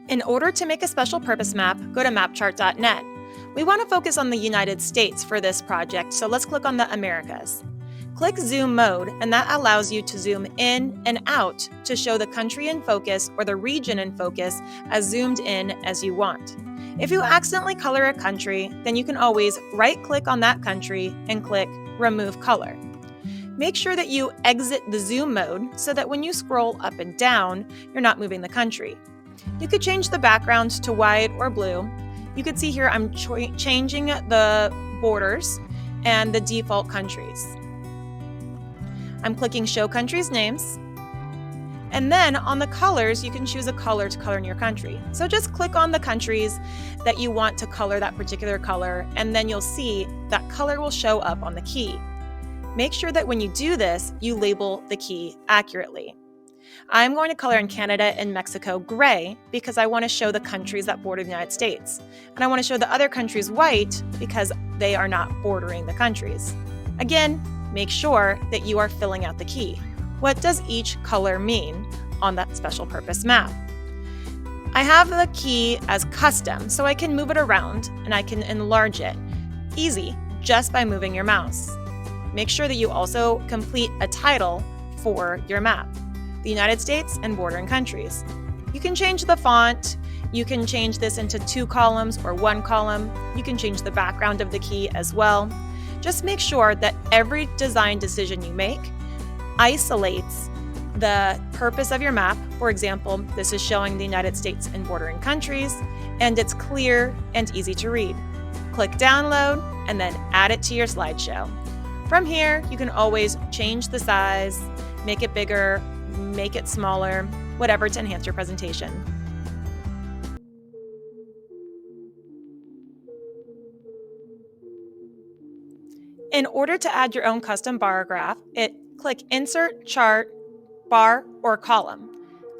In order to make a special purpose map, go to mapchart.net. We want to focus on the United States for this project, so let's click on the Americas. Click Zoom Mode, and that allows you to zoom in and out to show the country in focus or the region in focus as zoomed in as you want. If you accidentally color a country, then you can always right-click on that country and click Remove Color. Make sure that you exit the zoom mode so that when you scroll up and down, you're not moving the country. You could change the background to white or blue. You can see here I'm changing the borders and the default countries. I'm clicking Show Countries Names. And then on the colors, you can choose a color to color in your country. So just click on the countries that you want to color that particular color, and then you'll see that color will show up on the key. Make sure that when you do this, you label the key accurately. I'm going to color in Canada and Mexico gray because I want to show the countries that border the United States. And I want to show the other countries white because they are not bordering the countries. Again, make sure that you are filling out the key. What does each color mean on that special purpose map? I have the key as custom, so I can move it around and I can enlarge it. Easy, just by moving your mouse. Make sure that you also complete a title for your map. The United States and bordering countries. You can change the font. You can change this into 2 columns or 1 column. You can change the background of the key as well. Just make sure that every design decision you make isolates the purpose of your map. For example, this is showing the United States and bordering countries, and it's clear and easy to read. Click Download and then add it to your slideshow. From here, you can always change the size, make it bigger, make it smaller, whatever to enhance your presentation. In order to add your own custom bar graph, click Insert, Chart, Bar, or Column.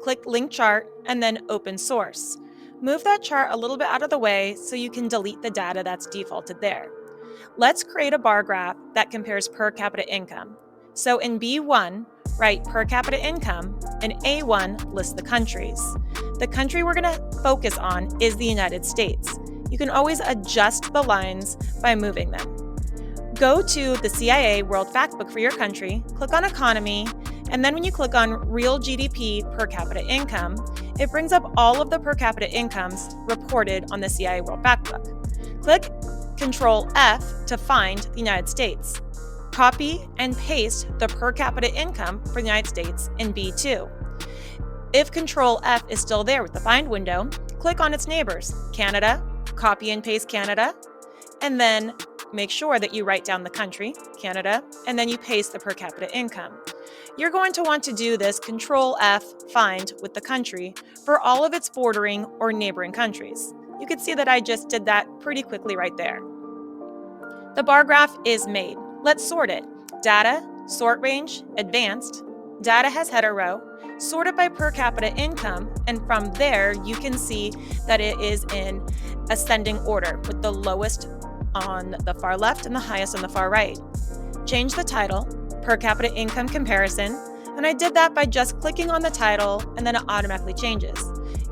Click Link Chart and then Open Source. Move that chart a little bit out of the way so you can delete the data that's defaulted there. Let's create a bar graph that compares per capita income. So in B1, write per capita income, and A1 lists the countries. The country we're going to focus on is the United States. You can always adjust the lines by moving them. Go to the CIA World Factbook for your country, click on Economy, and then when you click on Real GDP per capita income, it brings up all of the per capita incomes reported on the CIA World Factbook. Click Control F to find the United States. Copy and paste the per capita income for the United States in B2. If Control F is still there with the Find window, click on its neighbors, Canada, copy and paste Canada, and then make sure that you write down the country, Canada, and then you paste the per capita income. You're going to want to do this Control F find with the country for all of its bordering or neighboring countries. You can see that I just did that pretty quickly right there. The bar graph is made. Let's sort it. Data, sort range, advanced. Data has header row, sorted by per capita income, and from there you can see that it is in ascending order with the lowest on the far left and the highest on the far right. Change the title, per capita income comparison, and I did that by just clicking on the title and then it automatically changes.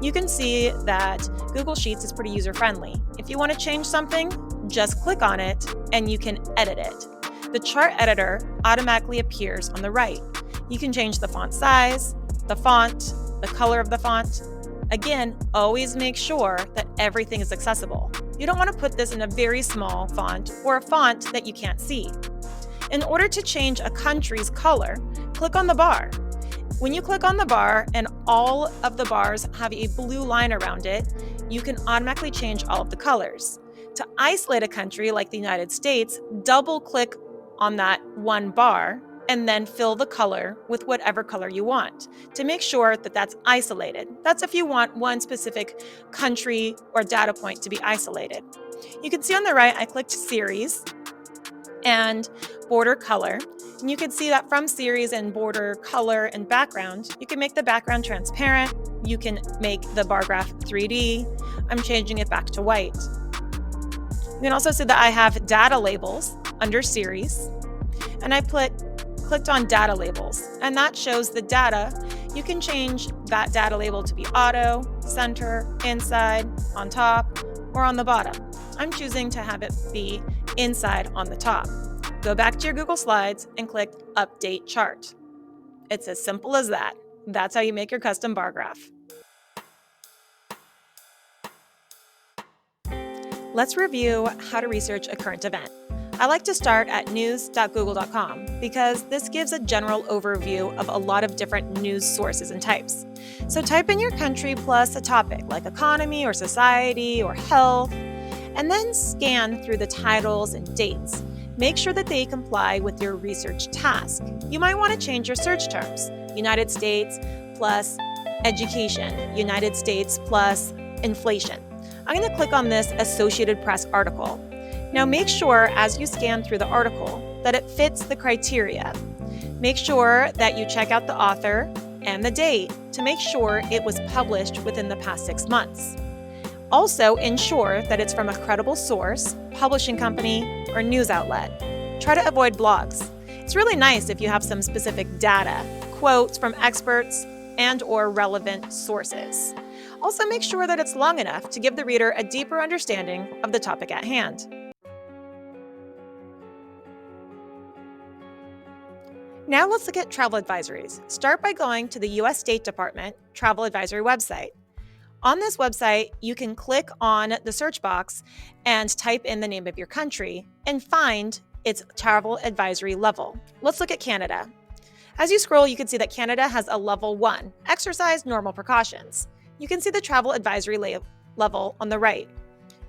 You can see that Google Sheets is pretty user-friendly. If you want to change something, just click on it and you can edit it. The chart editor automatically appears on the right. You can change the font size, the font, the color of the font. Again, always make sure that everything is accessible. You don't want to put this in a very small font or a font that you can't see. In order to change a country's color, click on the bar. When you click on the bar and all of the bars have a blue line around it, you can automatically change all of the colors. To isolate a country like the United States, double-click on that one bar and then fill the color with whatever color you want to make sure that that's isolated. That's if you want one specific country or data point to be isolated. You can see on the right, I clicked Series and Border Color. And you can see that from Series and Border Color and Background, you can make the background transparent. You can make the bar graph 3D. I'm changing it back to white. You can also see that I have data labels under Series, and I clicked on data labels, and that shows the data. You can change that data label to be auto, center, inside, on top, or on the bottom. I'm choosing to have it be inside on the top. Go back to your Google Slides and click Update Chart. It's as simple as that. That's how you make your custom bar graph. Let's review how to research a current event. I like to start at news.google.com because this gives a general overview of a lot of different news sources and types. So type in your country plus a topic like economy or society or health, and then scan through the titles and dates. Make sure that they comply with your research task. You might want to change your search terms. United States plus education, United States plus inflation. I'm going to click on this Associated Press article. Now make sure as you scan through the article that it fits the criteria. Make sure that you check out the author and the date to make sure it was published within the past 6 months. Also, ensure that it's from a credible source, publishing company, or news outlet. Try to avoid blogs. It's really nice if you have some specific data, quotes from experts, and/or relevant sources. Also, make sure that it's long enough to give the reader a deeper understanding of the topic at hand. Now let's look at travel advisories. Start by going to the U.S. State Department Travel Advisory website. On this website, you can click on the search box and type in the name of your country and find its travel advisory level. Let's look at Canada. As you scroll, you can see that Canada has a level 1, exercise normal precautions. You can see the travel advisory level on the right.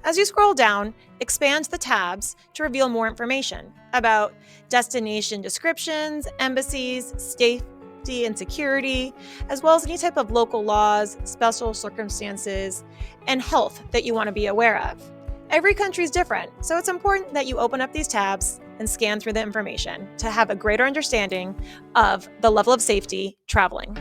As you scroll down, expand the tabs to reveal more information about destination descriptions, embassies, safety and security, as well as any type of local laws, special circumstances, and health that you want to be aware of. Every country is different, so it's important that you open up these tabs and scan through the information to have a greater understanding of the level of safety traveling.